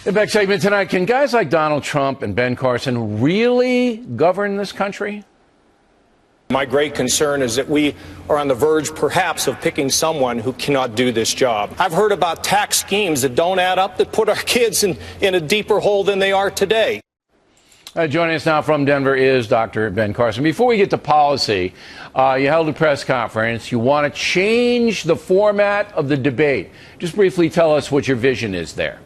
The next segment tonight, can guys like Donald Trump and Ben Carson really govern this country? My great concern is that we are on the verge, perhaps, of picking someone who cannot do this job. I've heard about tax schemes that don't add up, that put our kids in a deeper hole than they are today. Joining us now from Denver is Dr. Ben Carson. Before we get to policy, you held a press conference. You want to change the format of the debate. Just briefly tell us what your vision is there.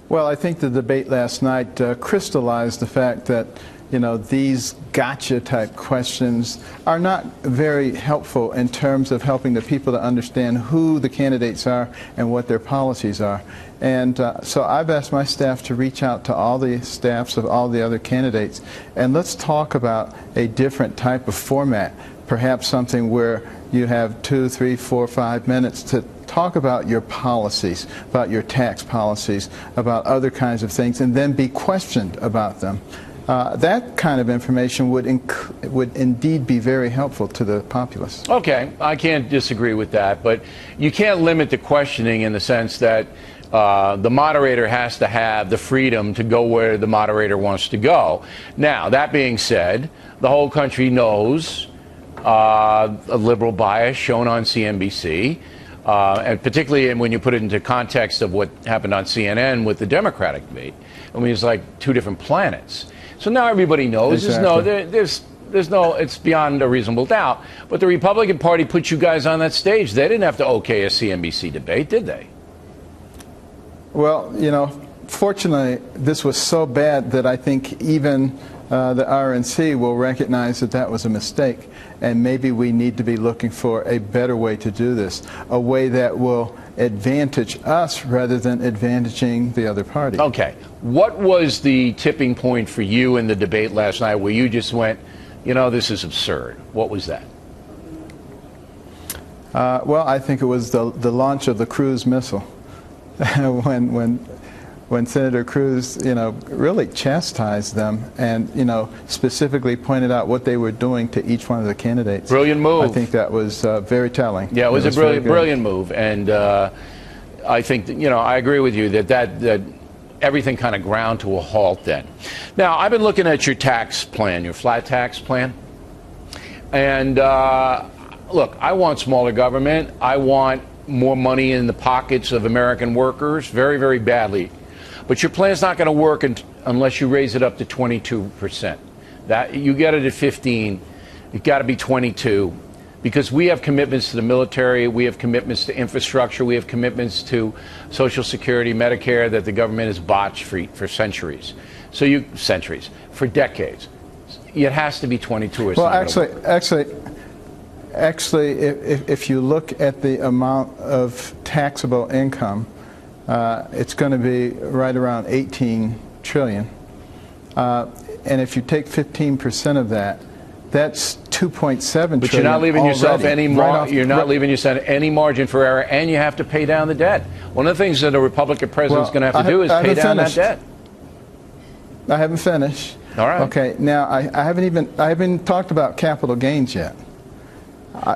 Well, I think the debate last night crystallized the fact that, these gotcha type questions are not very helpful in terms of helping the people to understand who the candidates are and what their policies are. And so I've asked my staff to reach out to all the staffs of all the other candidates, and let's talk about a different type of format, perhaps something where you have 2, 3, 4, 5 minutes to talk about your policies, about your tax policies, about other kinds of things, and then be questioned about them. That kind of information would indeed be very helpful to the populace. Okay, I can't disagree with that, but you can't limit the questioning in the sense that the moderator has to have the freedom to go where the moderator wants to go. Now, that being said, the whole country knows a liberal bias shown on CNBC, and particularly when you put it into context of what happened on CNN with the Democratic debate. I mean, it's like two different planets. So now everybody knows. Exactly. There's no, it's beyond a reasonable doubt. But the Republican Party put you guys on that stage. They didn't have to okay a CNBC debate, did they? Well, fortunately, this was so bad that I think even the RNC will recognize that that was a mistake, and maybe we need to be looking for a better way to do this, a way that will advantage us rather than advantaging the other party. Okay. What was the tipping point for you in the debate last night where you just went, this is absurd? What was that? Well, I think it was the launch of the cruise missile. when Senator Cruz, really chastised them and, specifically pointed out what they were doing to each one of the candidates. Brilliant move. I think that was very telling. Yeah, it was a brilliant move. And I think, that, I agree with you that everything kind of ground to a halt then. Now, I've been looking at your tax plan, your flat tax plan. And look, I want smaller government. I want more money in the pockets of American workers very, very badly. But your plan's not going to work unless you raise it up to 22%. That you get it at 15, you've got to be 22, because we have commitments to the military, we have commitments to infrastructure, we have commitments to Social Security, Medicare that the government has botched for centuries. For decades. It has to be 22 or something. Well, actually, if you look at the amount of taxable income, it's going to be right around 18 trillion. And if you take 15% of that, that's 2.7 trillion. But you're not leaving yourself leaving yourself any margin for error, and you have to pay down the debt. One of the things that a Republican president is going to have to do is pay down that debt. I haven't finished. All right. Okay. Now I haven't even talked about capital gains yet.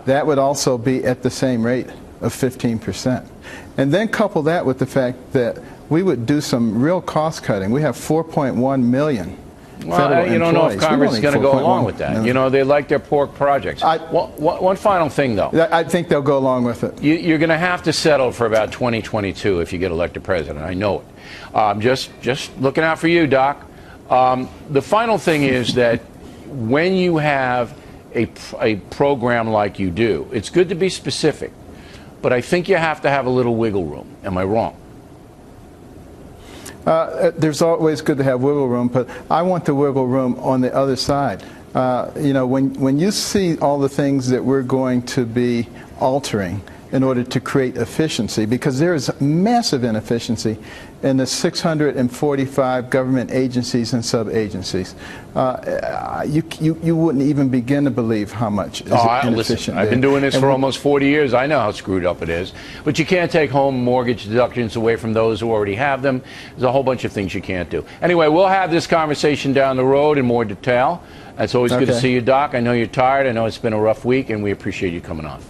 That would also be at the same rate of 15%. And then couple that with the fact that we would do some real cost cutting. We have 4.1 million federal you don't know if employees. Congress is going to go along with that. They like their pork projects. One final thing, though. I think they'll go along with it. You're going to have to settle for about 2022 if you get elected president. I know it. Just looking out for you, Doc. The final thing is that when you have a program like you do, it's good to be specific, but I think you have to have a little wiggle room. Am I wrong? There's always good to have wiggle room, but I want the wiggle room on the other side. When you see all the things that we're going to be altering in order to create efficiency, because there is massive inefficiency in the 645 government agencies and sub-agencies. You wouldn't even begin to believe how much is inefficient. Listen, I've been doing this for almost 40 years. I know how screwed up it is. But you can't take home mortgage deductions away from those who already have them. There's a whole bunch of things you can't do. Anyway, we'll have this conversation down the road in more detail. It's always good to see you, Doc. I know you're tired. I know it's been a rough week, and we appreciate you coming on.